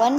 1